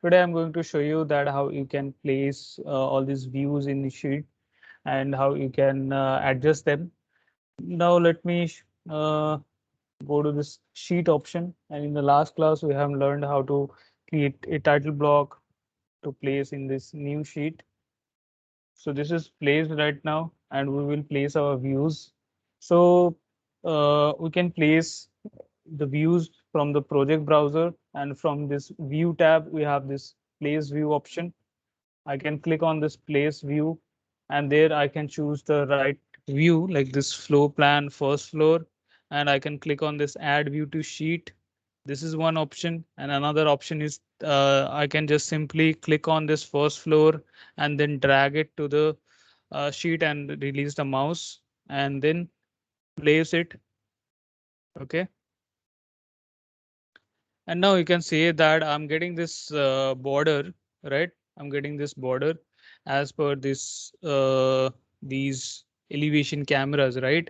Today I'm going to show you that how you can place all these views in the sheet and how you can adjust them. Now let me go to this sheet option, and in the last class we have learned how to create a title block to place in this new sheet. So this is placed right now and we will place our views. So we can place the views from the project browser, and from this view tab we have this place view option. I can click on this place view, and there I can choose the right view like this floor plan first floor, and I can click on this add view to sheet. This is one option, and another option is I can just simply click on this first floor and then drag it to the sheet and release the mouse and then place it. Okay. And now you can say that I'm getting this border, right? I'm getting this border as per this these elevation cameras, right?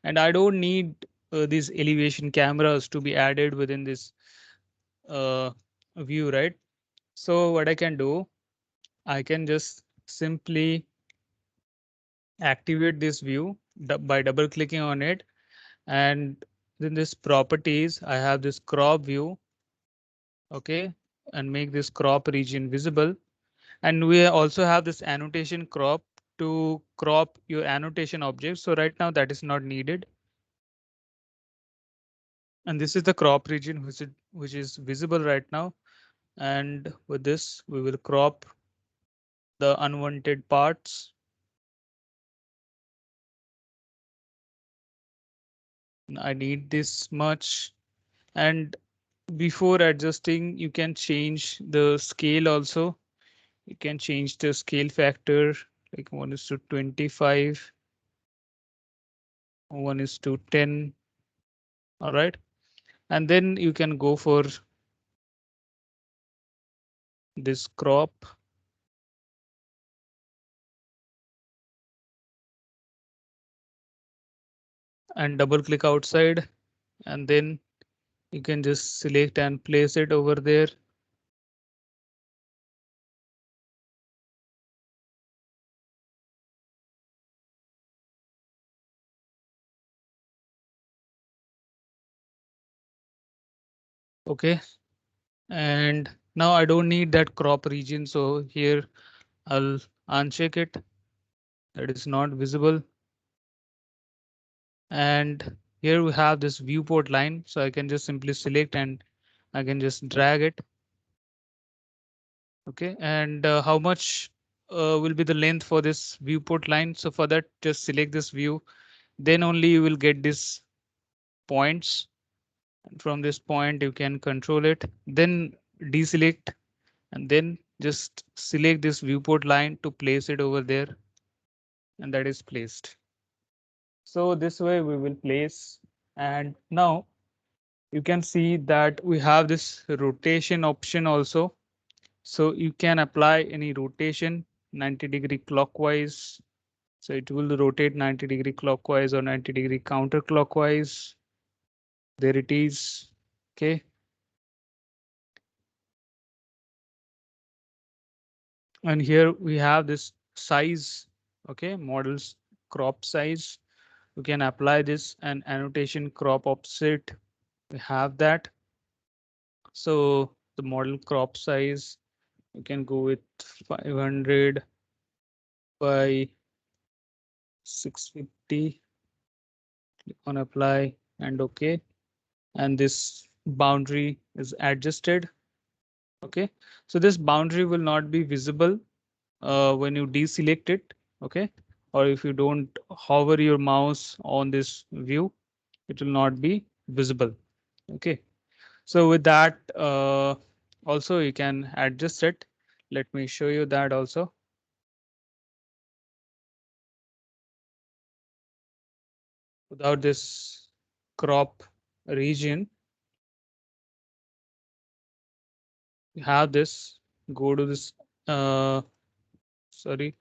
And I don't need these elevation cameras to be added within this uh, view, right? So what I can do, I can just simply activate this view by double clicking on it, and then this properties, I have this crop view. Okay, and make this crop region visible. And we also have this annotation crop to crop your annotation object. So right now that is not needed. And this is the crop region which is visible right now. And with this, we will crop the unwanted parts. I need this much. And before adjusting, you can change the scale also. You can change the scale factor, like 1:25, 1:10. All right. And then you can go for this crop and double click outside, and then you can just select and place it over there. Okay. And now I don't need that crop region. So here I'll uncheck it. That is not visible. And here we have this viewport line. So I can just simply select and I can just drag it. Okay. And how much will be the length for this viewport line? So for that, just select this view. Then only you will get this points. And from this point, you can control it. Then deselect and then just select this viewport line to place it over there. And that is placed. So this way we will place. And now you can see that we have this rotation option also. So you can apply any rotation 90-degree clockwise. So it will rotate 90-degree clockwise or 90-degree counterclockwise. There it is. Okay. And here we have this size. Okay. Models crop size. You can apply this and annotation crop offset. We have that. So the model crop size, you can go with 500 by 650. Click on apply and OK. And this boundary is adjusted. OK, so this boundary will not be visible when you deselect it. OK, or if you don't hover your mouse on this view, it will not be visible. OK, so with that, also you can adjust it. Let me show you that also. Without this crop region, you have this, go to this, sorry,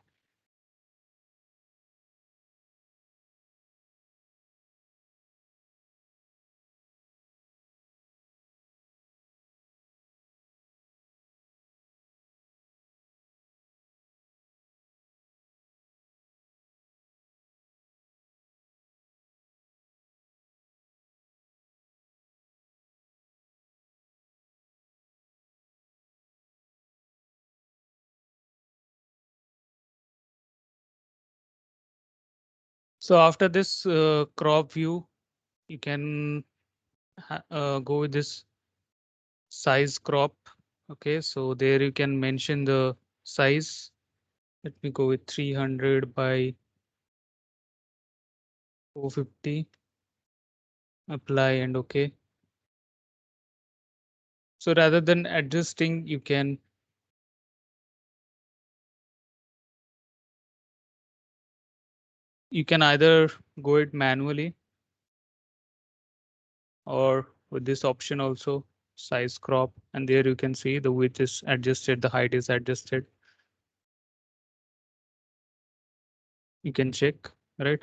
So after this crop view, you can go with this size crop. Okay, so there you can mention the size. Let me go with 300 by 450. Apply and okay. So rather than adjusting, you can either go it manually or with this option also, size crop, and there you can see the width is adjusted, the height is adjusted. You can check, right?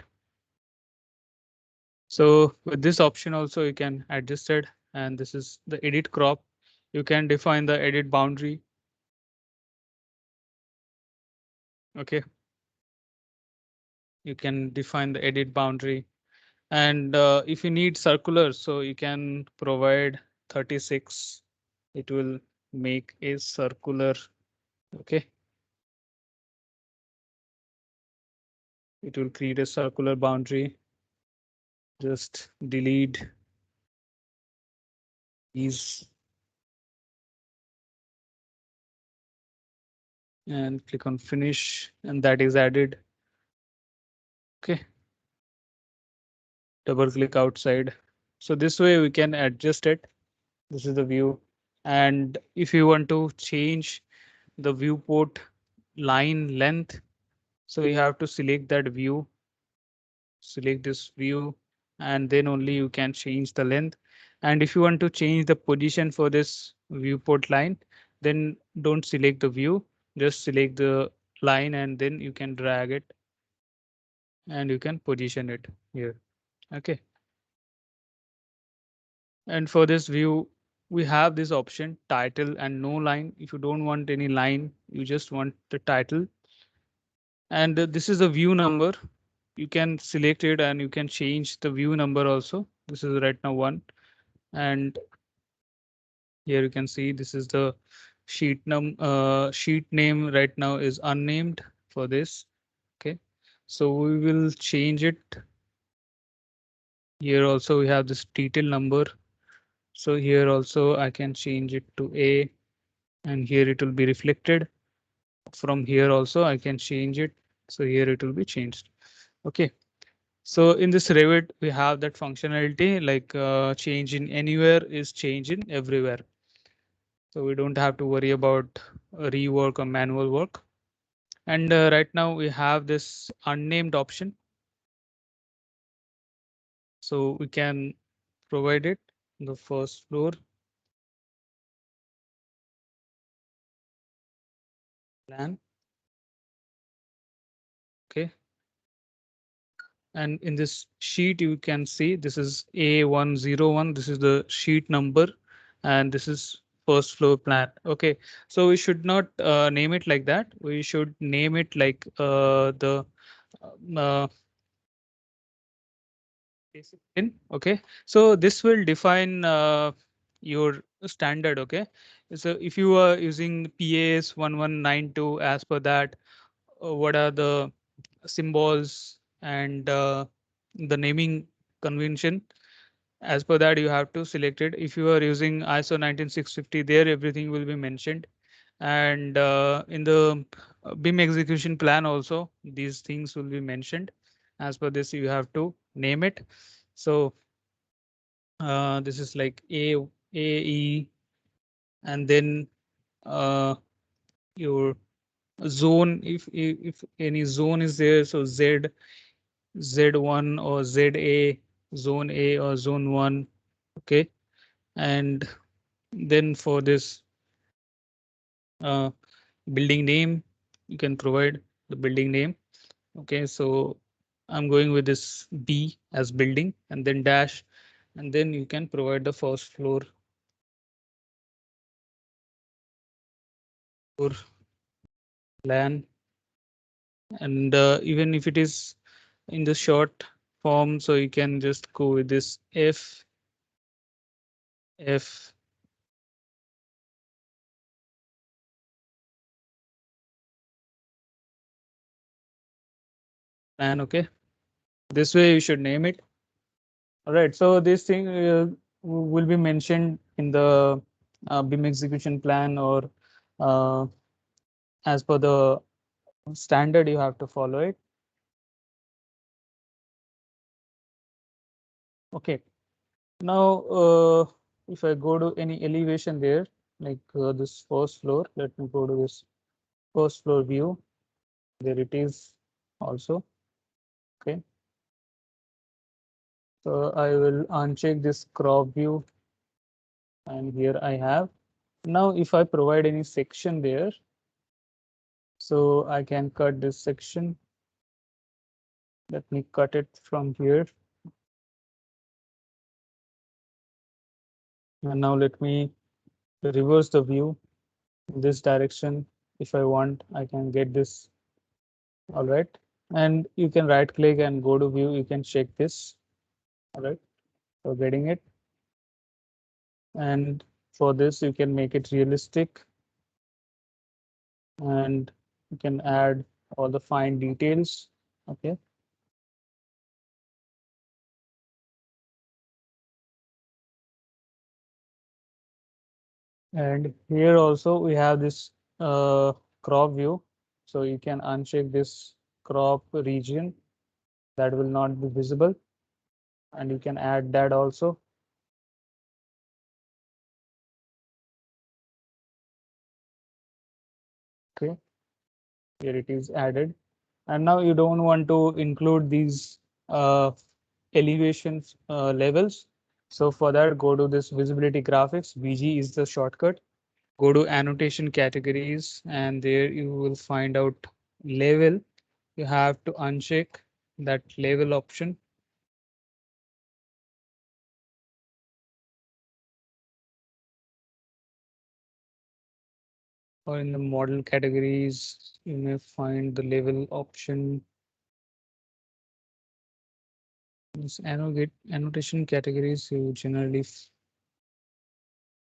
So with this option also you can adjust it, and this is the edit crop. You can define the edit boundary. Okay, you can define the edit boundary, and if you need circular, so you can provide 36. It will make a circular. Okay, it will create a circular boundary. Just delete these and click on finish, and that is added. Okay, double click outside. So this way we can adjust it. This is the view. And if you want to change the viewport line length, so you have to select that view, select this view, and then only you can change the length. And if you want to change the position for this viewport line, then don't select the view, just select the line and then you can drag it and you can position it here. Okay. And for this view, we have this option title and no line. If you don't want any line, you just want the title. And this is the view number. You can select it and you can change the view number also. This is right now 1. And here you can see this is the sheet name right now is unnamed for this. Okay. So we will change it. Here also we have this detail number. So here also I can change it to A, and here it will be reflected. From here also I can change it. So here it will be changed. Okay. So in this Revit, we have that functionality like change in anywhere is change in everywhere. So we don't have to worry about rework or manual work. And right now we have this unnamed option. So we can provide it on the first floor plan. Okay. And in this sheet, you can see this is A101. This is the sheet number, and this is first floor plan. Okay, so we should not name it like that. We should name it like the uh, basic in. Okay, so this will define your standard. Okay, so if you are using PAS 1192 as per that, what are the symbols and the naming convention? As per that, you have to select it. If you are using ISO 19650, there everything will be mentioned. And in the BIM execution plan also, these things will be mentioned. As per this, you have to name it. So this is like AE, and then your zone. If any zone is there, so Z1 or ZA, zone A or zone 1. Okay. And then for this uh, building name, you can provide the building name. Okay, so I'm going with this B as building and then dash, and then you can provide the first floor plan. And even if it is in the short form, so you can just go with this F plan. Okay, This way you should name it. All right. So this thing will be mentioned in the BIM execution plan, or uh, as per the standard, you have to follow it. Okay. Now, if I go to any elevation there, like this first floor, let me go to this first floor view. There it is also. Okay. So I will uncheck this crop view, and here I have. Now, if I provide any section there, so I can cut this section. Let me cut it from here. And now let me reverse the view in this direction. If I want, I can get this. All right. And you can right click and go to view. You can check this. All right. So getting it. And for this, you can make it realistic, and you can add all the fine details. Okay. And here also we have this crop view. So you can uncheck this crop region that will not be visible, and you can add that also. Okay, here it is added. And now you don't want to include these elevations levels. So for that, go to this visibility graphics. VG is the shortcut. Go to annotation categories, and there you will find out level. You have to uncheck that level option. Or in the model categories, you may find the level option. This annotation categories, you generally,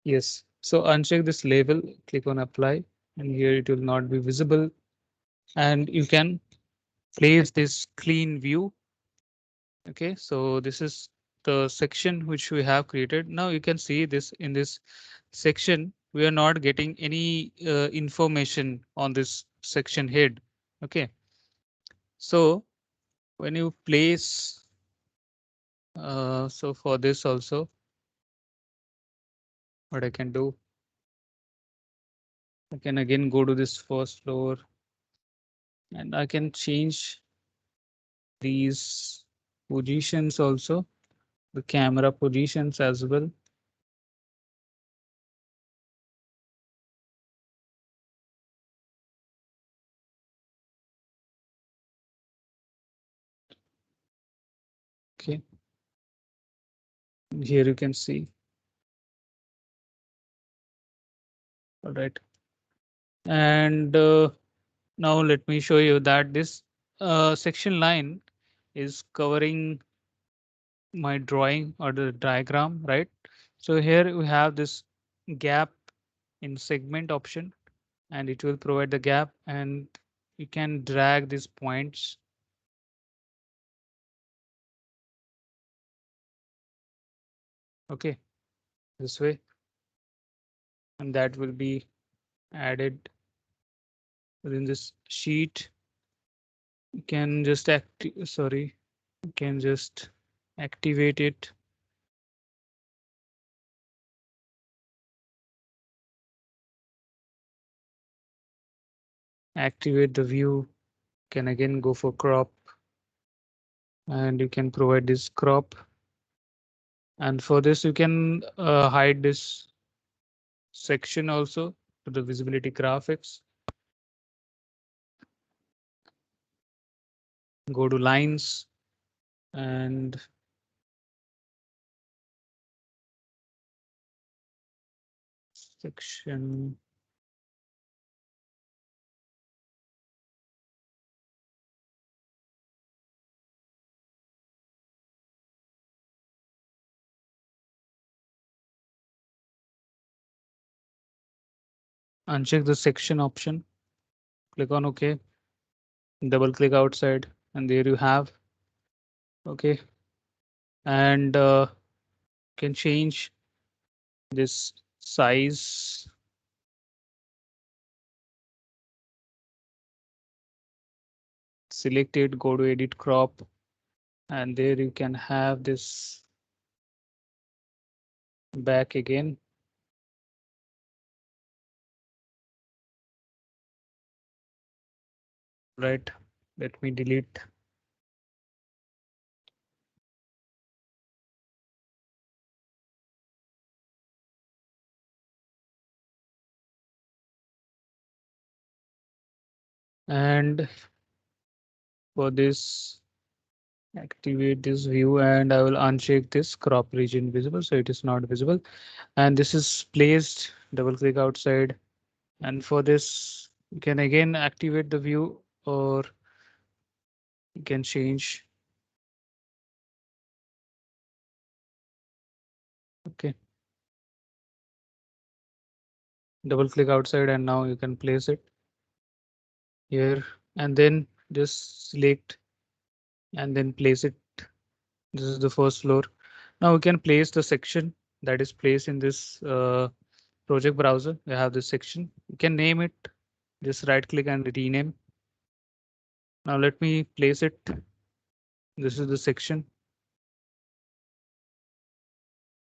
yes. So uncheck this label, click on apply, and here it will not be visible. And you can place this clean view. Okay, so this is the section which we have created. Now you can see this in this section, we are not getting any information on this section head. Okay, so when you place, so for this also, what I can do, I can again go to this first floor, and I can change these positions also, the camera positions as well. Okay, here you can see. All right, and now let me show you that this section line is covering my drawing or the diagram, right? So here we have this gap in segment option, and it will provide the gap, and you can drag these points. Okay, this way, and that will be added within this sheet. You can just sorry, you can just activate it. Activate the view, can again go for crop, and you can provide this crop. And for this, you can hide this section also to the visibility graphics. Go to lines and section. Uncheck the section option. Click on OK. Double click outside, and there you have. Okay, and can change this size. Select it, go to edit crop, and there you can have this back again. Right, let me delete. And for this, activate this view, and I will uncheck this crop region visible, so it is not visible. And this is placed, double click outside. And for this, you can again activate the view, or you can change. Okay. Double click outside, and now you can place it here, and then just select and then place it. This is the first floor. Now we can place the section that is placed in this project browser. We have this section. You can name it. Just right click and rename. Now let me place it. This is the section.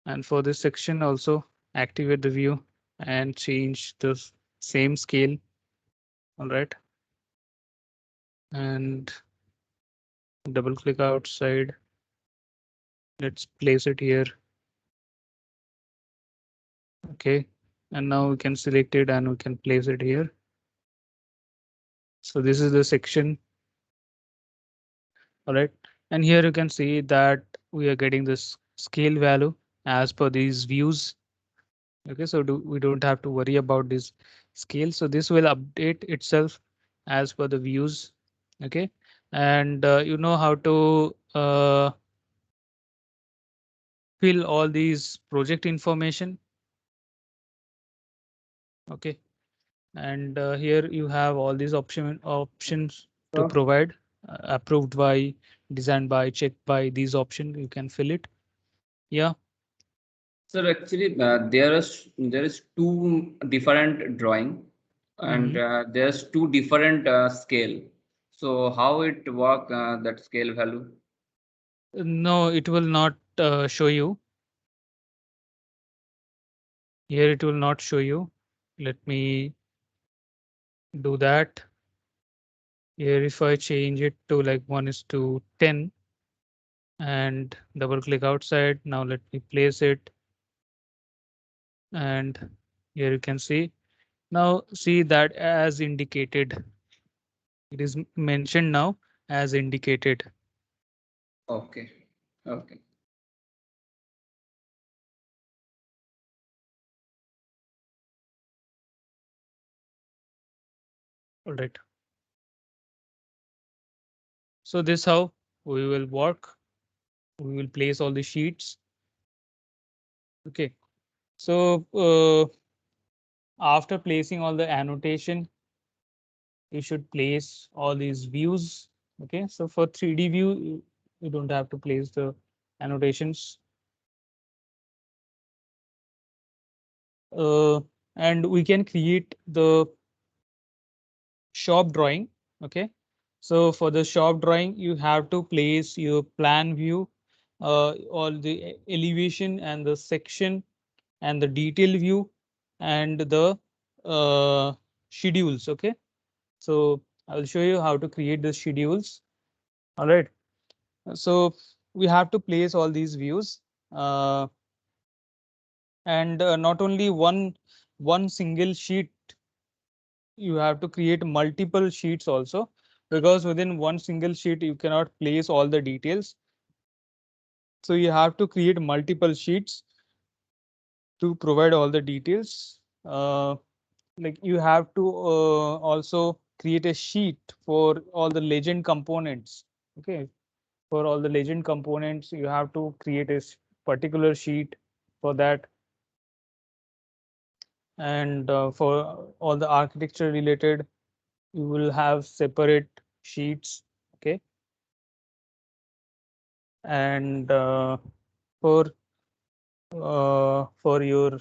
And for this section also activate the view and change the same scale. All right. And double click outside. Let's place it here. Okay. And now we can select it and we can place it here. So this is the section. All right. And here you can see that we are getting this scale value as per these views. Okay, so we don't have to worry about this scale. So this will update itself as per the views. Okay, and you know how to fill all these project information. Okay, and here you have all these options to provide, approved by, designed by, checked by. These options you can fill it. Yeah. Sir, actually, there is two different drawing, and there's two different scale. So how it work that scale value? No, it will not show you. Here it will not show you. Let me do that. Here, if I change it to like 1:10 and double click outside, now let me place it. And here you can see, now see that as indicated, it is mentioned now as indicated. Okay. Okay. All right. So this how we will work. We will place all the sheets. Okay. So after placing all the annotation, you should place all these views. Okay, so for 3D view, you don't have to place the annotations. Uh, and we can create the shop drawing. Okay, so for the shop drawing, you have to place your plan view, all the elevation and the section and the detail view and the schedules. Okay, so I will show you how to create the schedules. All right. So we have to place all these views, and not only one single sheet. You have to create multiple sheets also, because within one single sheet you cannot place all the details. So you have to create multiple sheets to provide all the details. Like you have to also create a sheet for all the legend components. Okay, for all the legend components, you have to create a particular sheet for that. And for all the architecture related, you will have separate sheets. Okay, and for your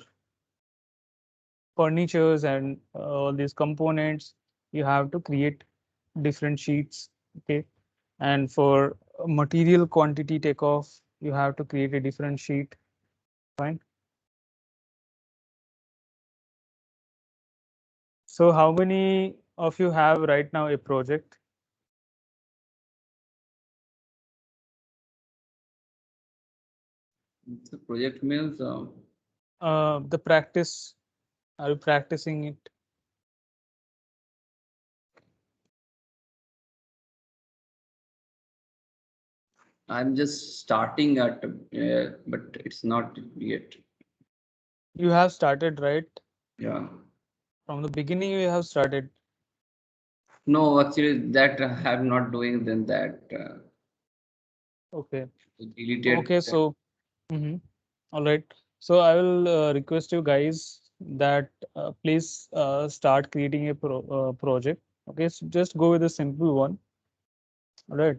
furnitures and all these components, you have to create different sheets. Okay, and for material quantity takeoff, you have to create a different sheet. Fine. So how many of you have right now a project? The project means The practice, are you practicing it? I'm just starting at, but it's not yet. You have started, right? Yeah. From the beginning, you have started. No, actually, that I'm not doing then that. Okay. Deleted Okay, that. so all right. So I will request you guys that please start creating a project. Okay, so just go with a simple one. All right,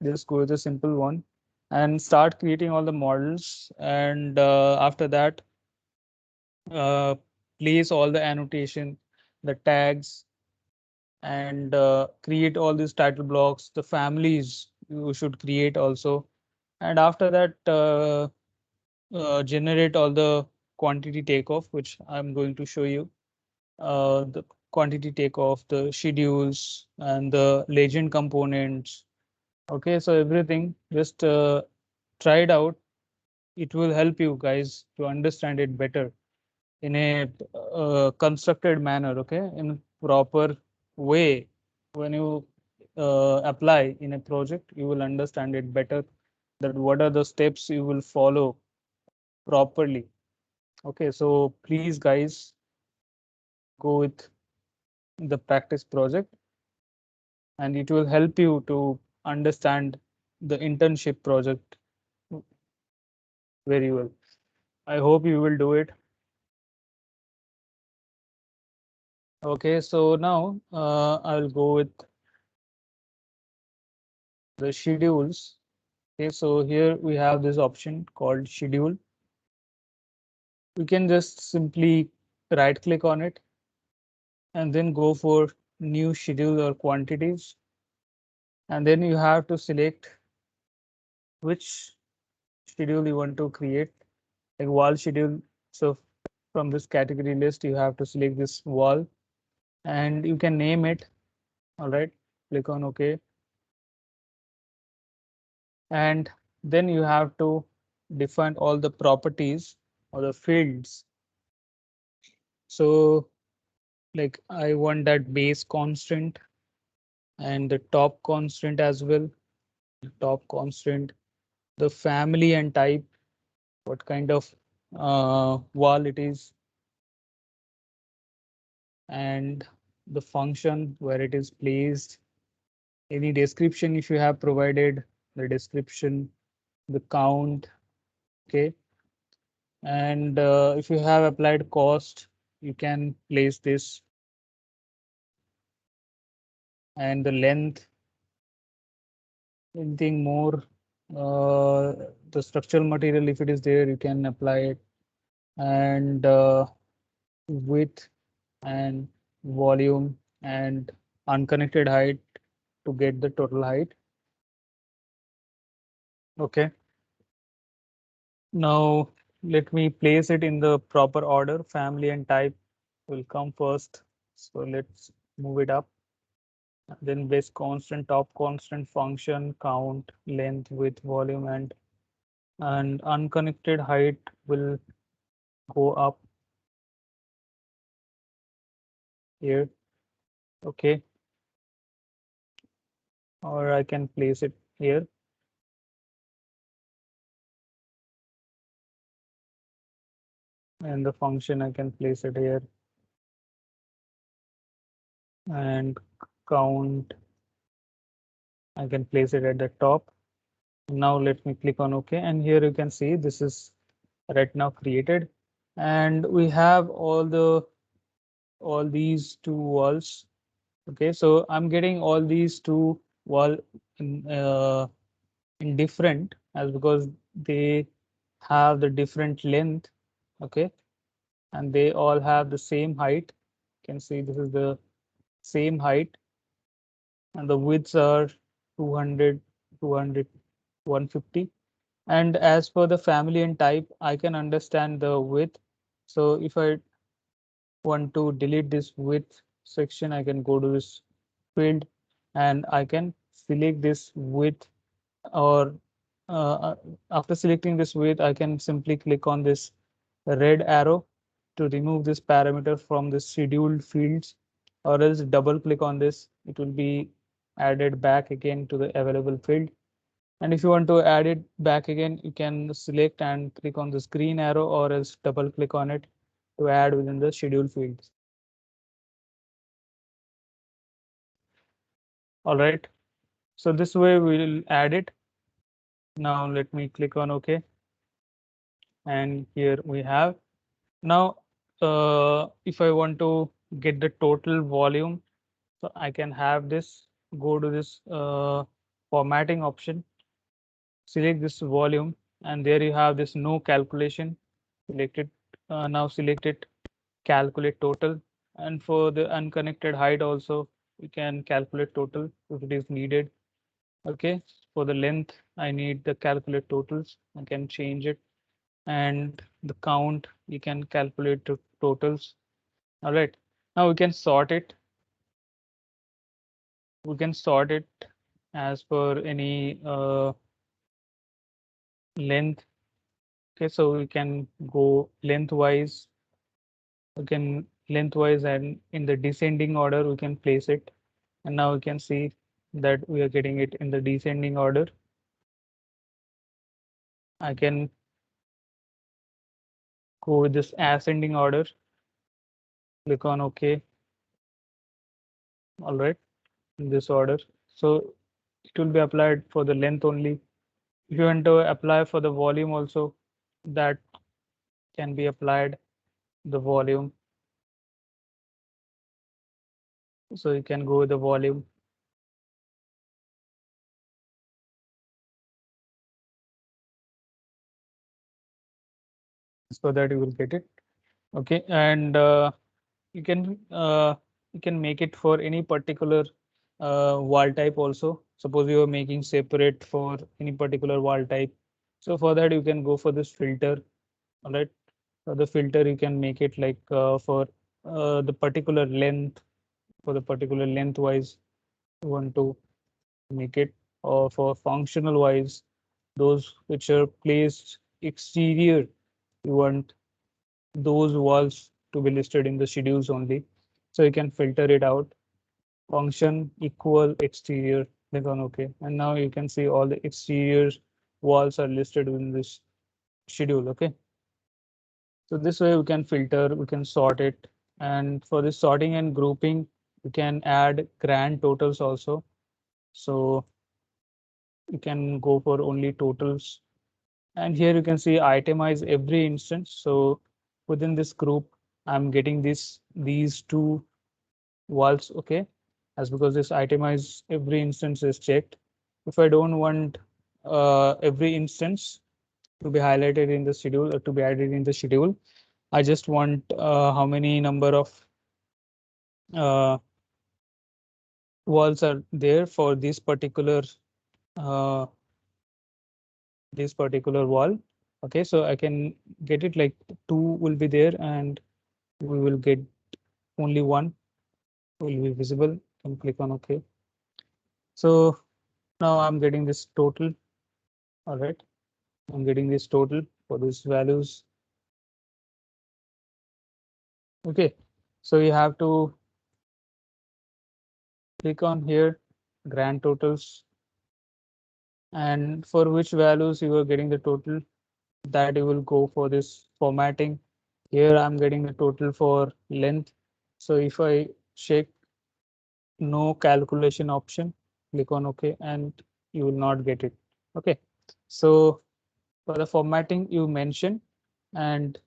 just go with a simple one and start creating all the models. And after that, uh, place all the annotation, the tags, and create all these title blocks. The families you should create also. And after that, generate all the quantity takeoff, which I'm going to show you. The quantity takeoff, the schedules, and the legend components. Okay, so everything, just try it out. It will help you guys to understand it better in a constructed manner. Okay, in a proper way. When you apply in a project, you will understand it better. That what are the steps you will follow properly. Okay, so please, guys, go with the practice project, and it will help you to understand the internship project very well. I hope you will do it. Okay, so now I'll go with the schedules. Okay, so here we have this option called schedule. You can just simply right click on it and then go for new schedule or quantities. And then you have to select which schedule you want to create, like wall schedule. So from this category list, you have to select this wall and you can name it. All right, click on OK. And then you have to define all the properties or the fields. So like I want that base constant and the top constant as well. Top constant, the family and type, what kind of wall it is, and the function where it is placed, any description if you have provided, the description, the count. Okay, and if you have applied cost, you can place this, and the length, anything more, the structural material if it is there, you can apply it, and width and volume and unconnected height to get the total height. Okay, now let me place it in the proper order. Family and type will come first, so let's move it up. Then base constant, top constant, function, count, length, width, volume, and unconnected height will go up here. Okay, or I can place it here, and the function I can place it here, and count I can place it at the top. Now let me click on OK, and here you can see this is right now created, and we have all these two walls. Okay, so I'm getting all these two wall in different, as because they have the different length. Okay, and they all have the same height. You can see this is the same height, and the widths are 200, 200, 150. And as per the family and type, I can understand the width. So if I want to delete this width section, I can go to this field and I can select this width, or after selecting this width, I can simply click on this red arrow to remove this parameter from the scheduled fields, or else double click on this, it will be added back again to the available field. And if you want to add it back again, you can select and click on this green arrow, or else double click on it to add within the schedule fields. All right, so this way we will add it. Now let me click on OK. And here we have. Now, if I want to get the total volume, so I can have this, go to this formatting option, select this volume, and there you have this no calculation. Select it. Now select it, calculate total. And for the unconnected height also, we can calculate total if it is needed. Okay, for the length, I need the calculate totals. I can change it. And the count, you can calculate the totals. All right, now we can sort it. We can sort it as per any length. Okay, so we can go lengthwise. We can lengthwise, and in the descending order we can place it. And now we can see that we are getting it in the descending order. I can go with this ascending order, click on OK. All right, in this order. So it will be applied for the length only. If you want to apply for the volume also, that can be applied the volume. So you can go with the volume. So that you will get it. Okay, and you can make it for any particular wall type also. Suppose you are making separate for any particular wall type. So for that you can go for this filter. All right. For the filter you can make it like for the particular length, for the particular lengthwise you want to make it, or for functional wise, those which are placed exterior, you want those walls to be listed in the schedules only. So you can filter it out. Function equal exterior, click on OK. And now you can see all the exterior walls are listed in this schedule. Okay. So this way we can filter, we can sort it. And for this sorting and grouping, you can add grand totals also. So you can go for only totals. And here you can see itemize every instance. So within this group, I'm getting these two walls. Okay, as because this itemize every instance is checked. If I don't want every instance to be highlighted in the schedule or to be added in the schedule, I just want how many number of uh, walls are there for uh, this particular wall. Okay, so I can get it like two will be there, and we will get only one will be visible. And click on OK. So now I'm getting this total. All right, I'm getting this total for these values. Okay, so you have to click on here, grand totals, and for which values you are getting the total, that you will go for this formatting. Here I'm getting the total for length. So if I check no calculation option, click on OK, and you will not get it. Okay, so for the formatting you mentioned, and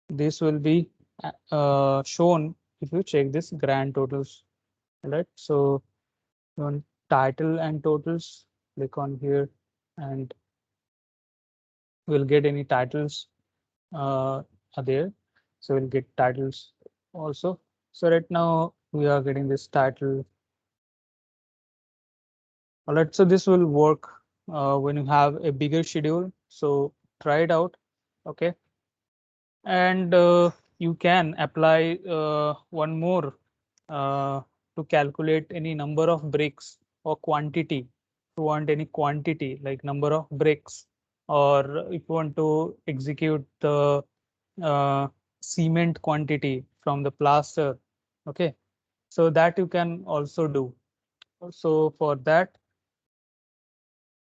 this will be shown if you check this grand totals. All right, so on title and totals, click on here, and we'll get any titles are there. So we'll get titles also. So right now we are getting this title. All right, so this will work when you have a bigger schedule. So try it out. Okay. And you can apply one more to calculate any number of bricks or quantity. If you want any quantity like number of bricks, or if you want to execute the cement quantity from the plaster. Okay, so that you can also do. So for that,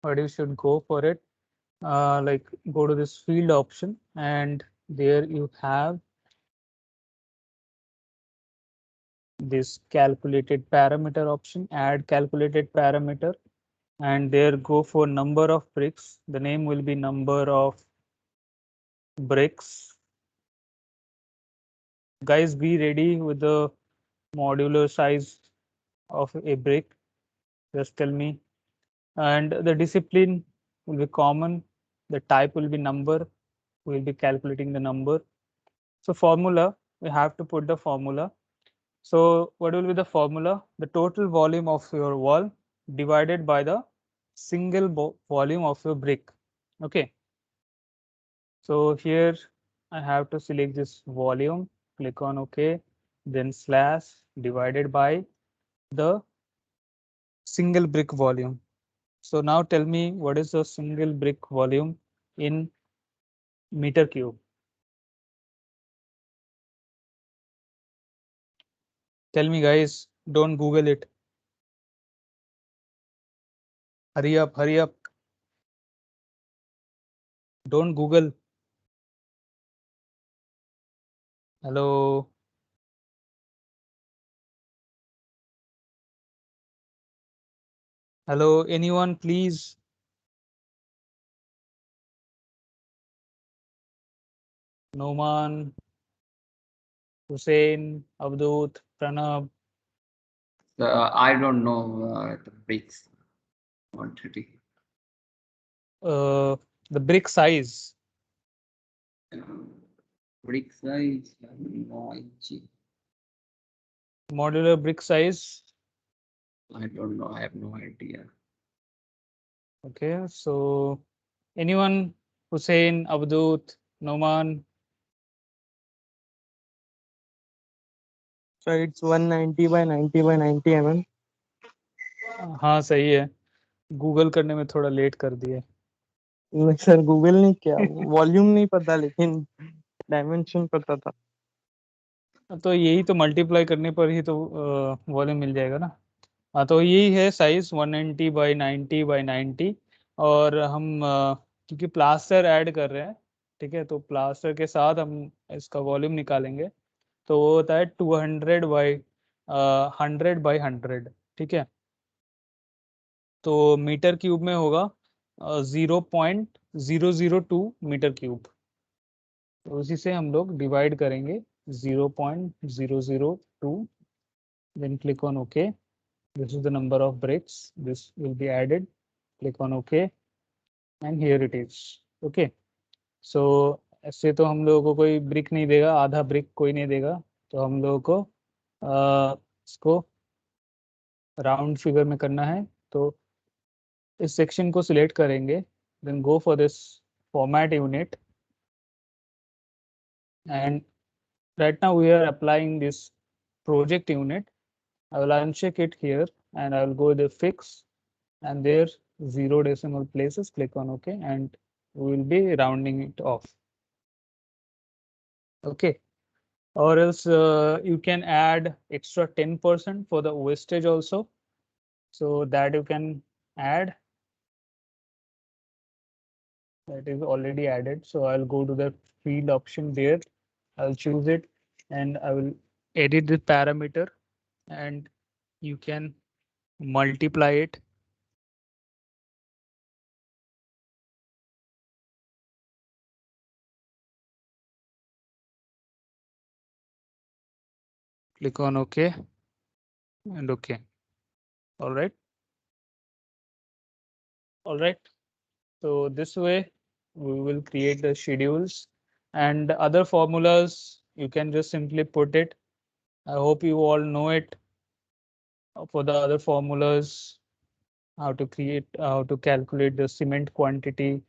what you should go for it, like go to this field option, and there you have this calculated parameter option, add calculated parameter, and there go for number of bricks. The name will be number of bricks. Guys, be ready with the modular size of a brick. Just tell me. And the discipline will be common. The type will be number. We'll be calculating the number. So formula, we have to put the formula. So what will be the formula? The total volume of your wall divided by the single volume of your brick. Okay. So here I have to select this volume, click on OK, then slash divided by the single brick volume. So now tell me, what is the single brick volume in meter cube? Tell me guys, don't Google it. Hurry up, hurry up. Don't Google. Hello. Hello, anyone, please. Noman, Hussein, Abdut, Pranab. I don't know the bricks quantity. Uh, the brick size. Brick size, no idea. Modular brick size. I don't know. I have no idea. Okay, so anyone, Hussein, Abdut, Noman. So it's 190 by 90 by 90 mm. हाँ सही है, Google करने में थोड़ा late कर दिए। नहीं sir, Google नहीं किया, वॉल्यूम नहीं पता लेकिन डायमेंशन पता था। तो यही तो मल्टीप्लाई करने पर ही तो वॉल्यूम मिल जाएगा ना। हाँ, तो यही है साइज 190 बाई 90 बाई 90। और हम क्योंकि प्लास्टर ऐड कर रहे हैं, ठीक है, तो प्लास्टर के साथ हम इसका वॉल्यूम निकालेंगे। तो वो होता है 200 बाई 100 बाई 100, ठीक है। तो मीटर क्यूब में होगा 0.002 मीटर क्यूब। तो उसी से हम लोग डिवाइड करेंगे 0.002, then click on OK. This is the number of bricks. This will be added. Click on OK, and here it is. Okay. So ऐसे तो हम लोगों को कोई ब्रिक नहीं देगा, आधा ब्रिक कोई नहीं देगा, तो हम लोगों को इसको राउंड फिगर में करना है। तो इस सेक्शन को सिलेक्ट करेंगे, then go for this format unit, and right now we are applying this project unit. I will uncheck it here, and I will go the fix, and there 0 decimal places, click on OK, and we will be rounding it off. Okay, or else you can add extra 10% for the wastage also, so that you can add. That is already added, so I'll go to the field option there, I'll choose it, and I will edit the parameter, and you can multiply it. Click on OK, and OK. All right. All right. So this way we will create the schedules, and other formulas you can just simply put it. I hope you all know it. For the other formulas, how to calculate the cement quantity.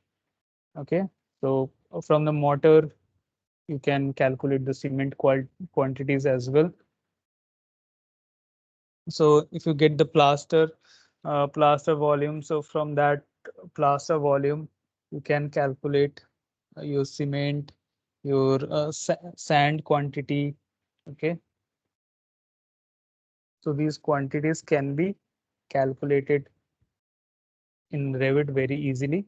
Okay, so from the mortar you can calculate the cement quantities as well. So if you get the plaster volume, so from that plaster volume you can calculate your cement, your sand quantity. Okay, so these quantities can be calculated in Revit very easily.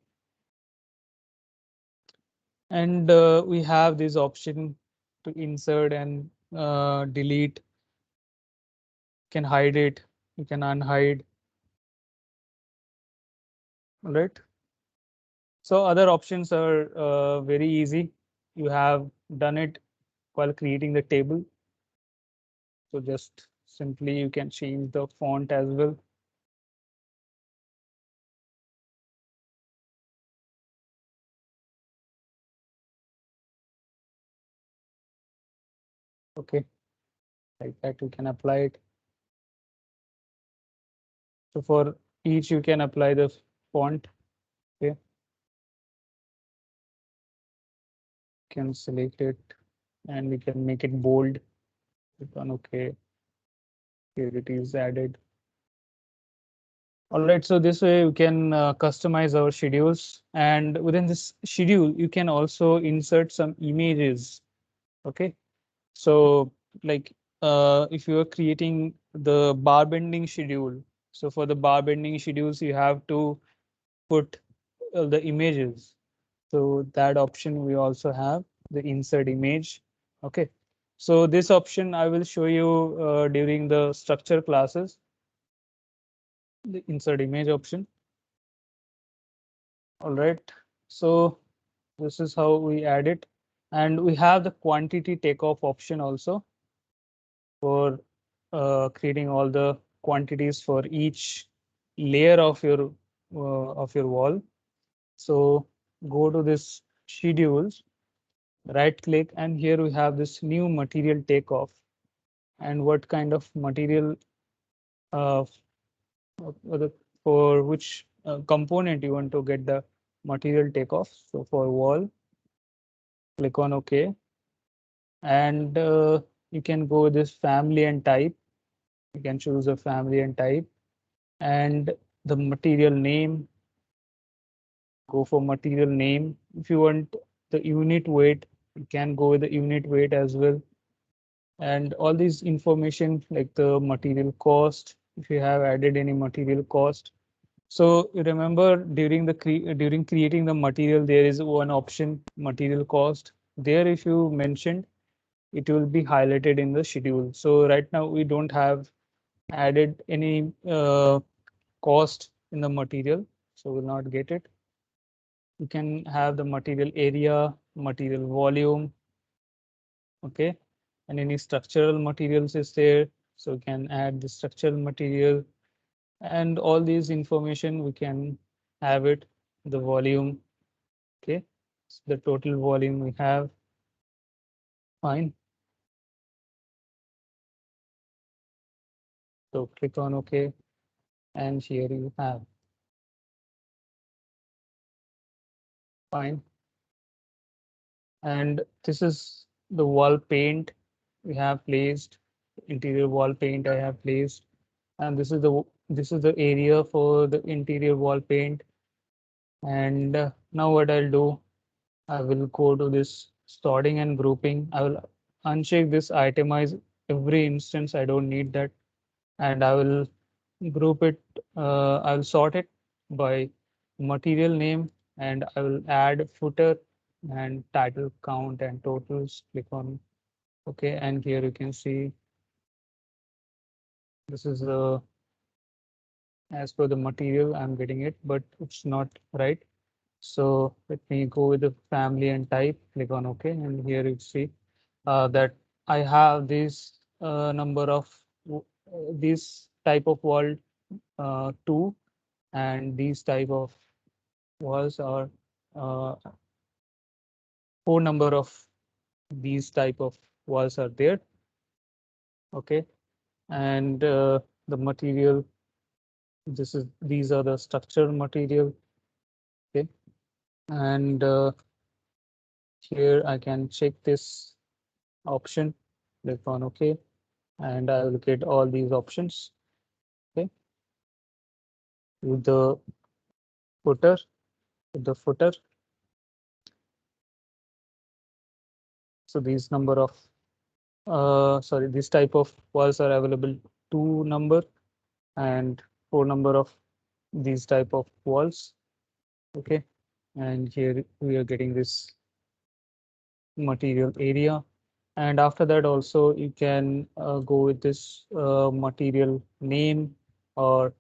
And we have this option to insert and delete. You can hide it, you can unhide. All right. So other options are very easy. You have done it while creating the table. So just simply you can change the font as well. Okay, like that you can apply it. So for each you can apply the font. Okay, can select it and we can make it bold. Click on OK. Here it is added. All right, so this way you can customize our schedules, and within this schedule you can also insert some images. Okay, so like if you are creating the bar bending schedule, so for the bar bending schedules you have to put the images. So that option we also have, the insert image. Okay, so this option I will show you during the structure classes, the insert image option. All right, so this is how we add it. And we have the quantity takeoff option also for creating all the quantities for each layer of your wall. So go to this schedules, right click, and here we have this new material takeoff, and what kind of material uh, for which component you want to get the material takeoff. So for wall, click on OK, and you can go this family and type. You can choose a family and type, and the material name, go for material name. If you want the unit weight, you can go with the unit weight as well. And all these information like the material cost, if you have added any material cost. So remember during creating the material, there is one option, material cost. There, if you mentioned, it will be highlighted in the schedule. So right now we don't have added any cost in the material, so we'll not get it. You can have the material area, material volume, okay, and any structural materials is there, so we can add the structural material, and all these information we can have it, the volume, okay, so the total volume we have. Fine, so click on OK, and here you have. Fine, and this is the wall paint we have placed, interior wall paint I have placed, and this is the area for the interior wall paint. And now what I'll do, I will go to this sorting and grouping. I will uncheck this itemize every instance. I don't need that. And I will group it. I will sort it by material name, and I will add footer and title count and totals. Click on OK. And here you can see this is the as per the material I'm getting it, but it's not right. So let me go with the family and type, click on OK. And here you see that I have this number of this type of wall 2 and these type of walls are 4 number of these type of walls are there. Okay, and the material, these are the structural material. Okay, and here I can check this option, click on OK, and I will get all these options. Okay, with the footer, so these number of sorry, this type of walls are available 2 number and 4 number of these type of walls. Okay, and here we are getting this material area, and after that also you can go with this material name or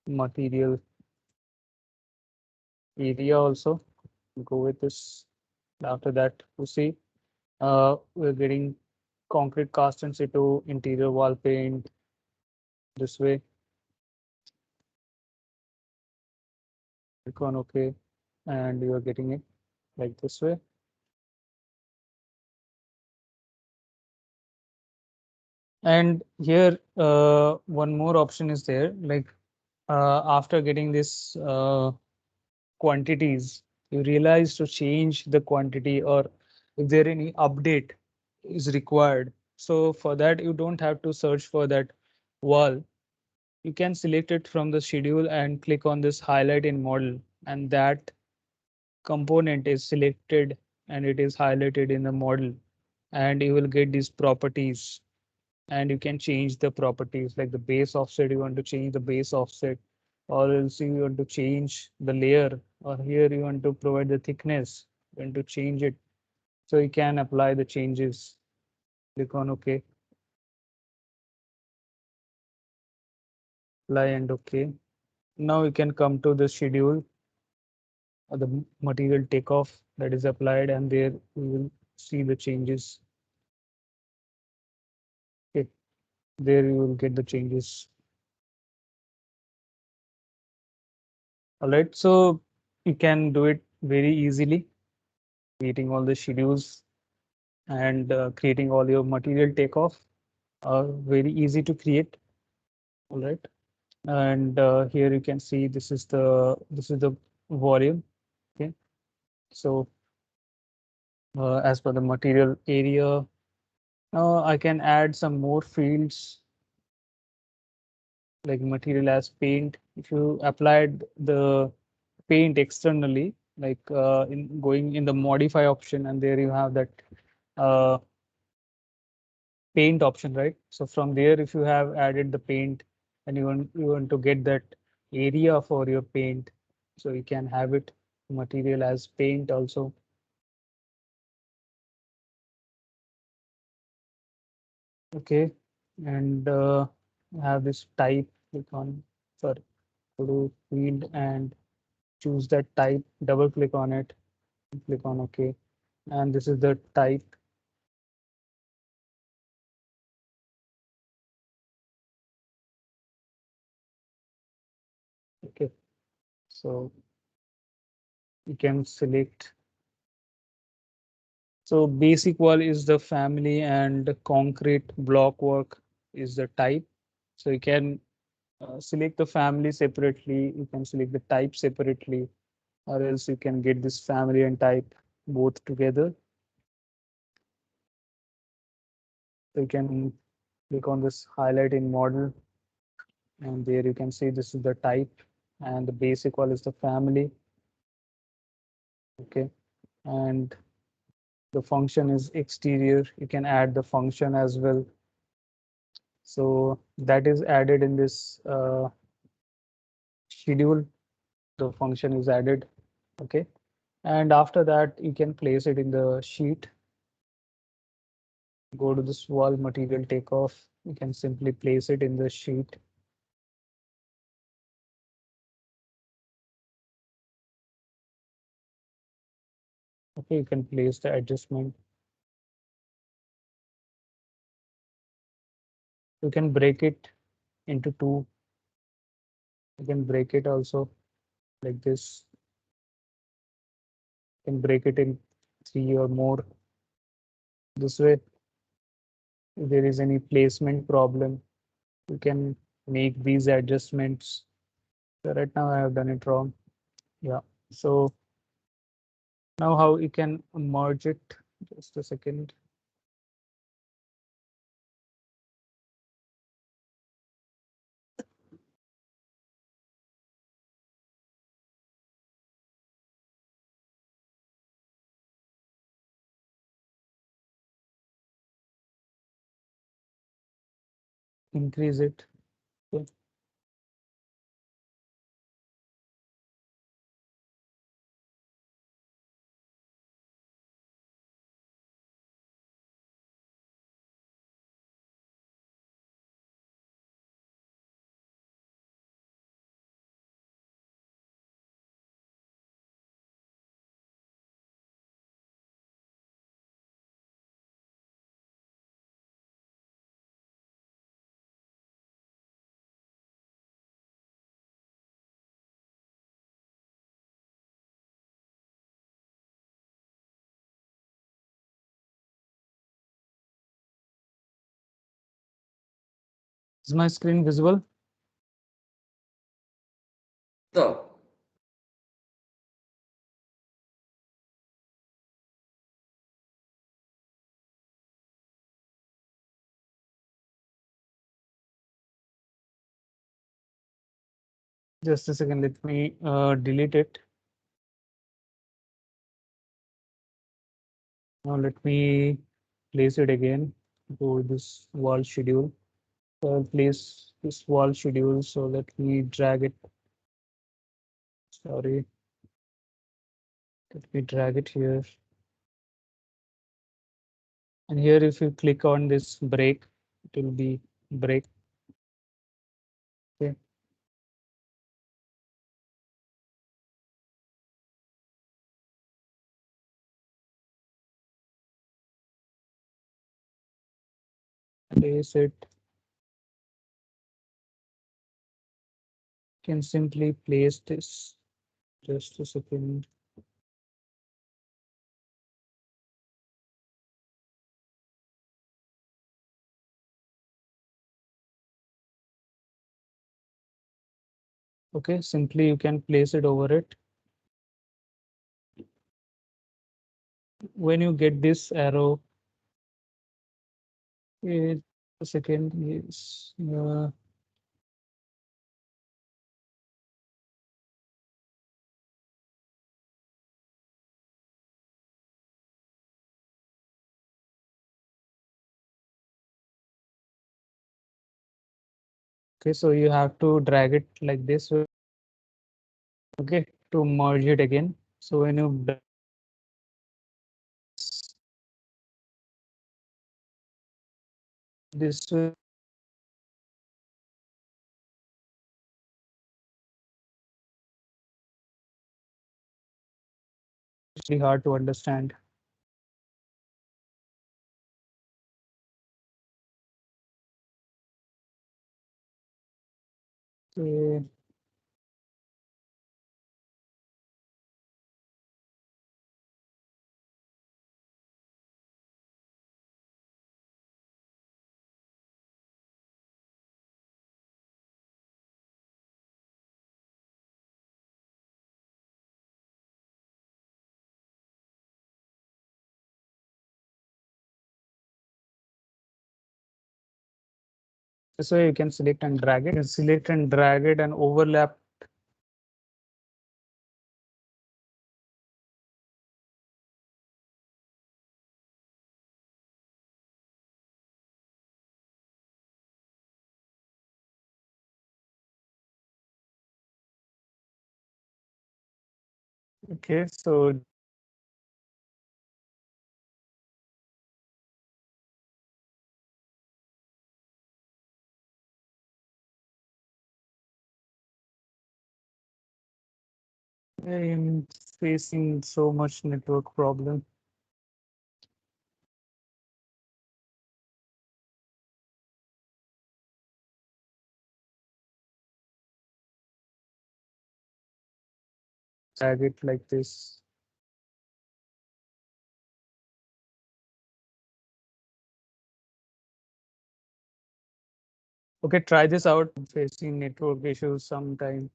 material area also, go with this. After that you see we're getting concrete cast in situ interior wall paint this way. Click on OK, and you are getting it like this way. And here one more option is there, like after getting this quantities, you realize to change the quantity or if there any update is required. So for that, you don't have to search for that wall. You can select it from the schedule and click on this highlight in model, and that component is selected and it is highlighted in the model, and you will get these properties, and you can change the properties like the base offset. You want to change the base offset, or else you want to change the layer, or here you want to provide the thickness, you want to change it. So you can apply the changes. Click on OK, apply and OK. Now you can come to the schedule or the material takeoff that is applied, and there you will see the changes. Okay, there you will get the changes. All right, so you can do it very easily, creating all the schedules and creating all your material takeoff are very easy to create. All right, and here you can see this is the volume. Okay, so as per the material area, I can add some more fields like material as paint. If you applied the paint externally, like in going in the modify option, and there you have that uh, paint option, right? So from there, if you have added the paint and you want to get that area for your paint, so you can have it material as paint also. Okay, and have this type, click on, sorry, go to field and choose that type, double click on it, click on OK, and this is the type. Okay, so you can select. So basic wall is the family and concrete block work is the type. So you can select the family separately, you can select the type separately, or else you can get this family and type both together. So you can click on this highlight in model, and there you can see this is the type, and the basic wall is the family. Okay, and the function is exterior. You can add the function as well. So that is added in this schedule. The function is added. Okay, and after that you can place it in the sheet. Go to this wall material takeoff. You can simply place it in the sheet. Okay, you can place the adjustment. You can break it into two. You can break it also like this. can break it in 3 or more. This way, if there is any placement problem, you can make these adjustments. So right now I have done it wrong. Yeah. So now how you can merge it? Just a second. Increase it. Okay. Is my screen visible? So, Just a second. Let me delete it. Now let me place it again. Go this wall schedule. So I'll place this wall schedule. So let me drag it. Sorry. Let me drag it here. And here, if you click on this break, it will be break. Okay. Place it. Can simply place this. Just a second. Okay, simply you can place it over it. When you get this arrow, a second is okay, so you have to drag it like this. Okay, to merge it again. So when you this will be hard to understand. Okay. This way you can select and drag it. You can select and drag it and overlap. Okay, so I'm facing so much network problem. Drag it like this. Okay, try this out. Facing network issues sometime.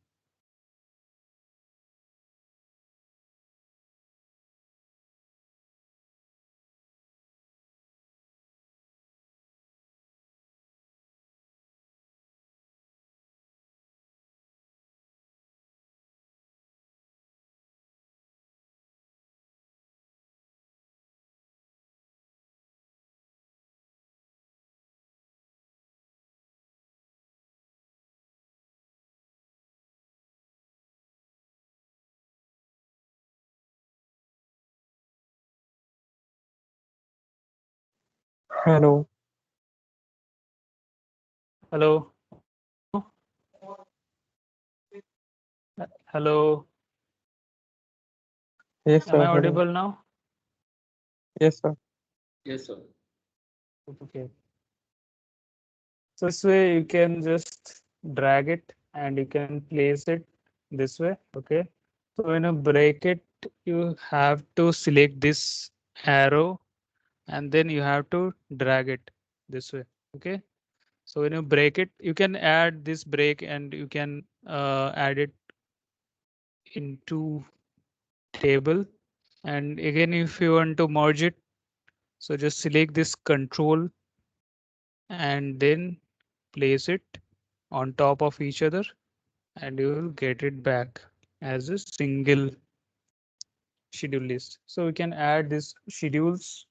Hello. Hello. Hello. Yes, Am I sir. Hello. audible now? Yes, sir. Yes, sir. Okay. So this way you can just drag it and you can place it this way. Okay. So when you break it, you have to select this arrow and then you have to drag it this way. Okay. So when you break it, you can add this break and you can add it into table. And again, if you want to merge it, so just select this control and then place it on top of each other and you will get it back as a single schedule list. So we can add these schedules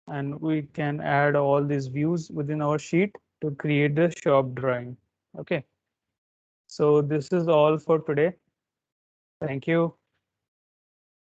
and we can add all these views within our sheet to create the shop drawing. Okay. So this is all for today. Thank you.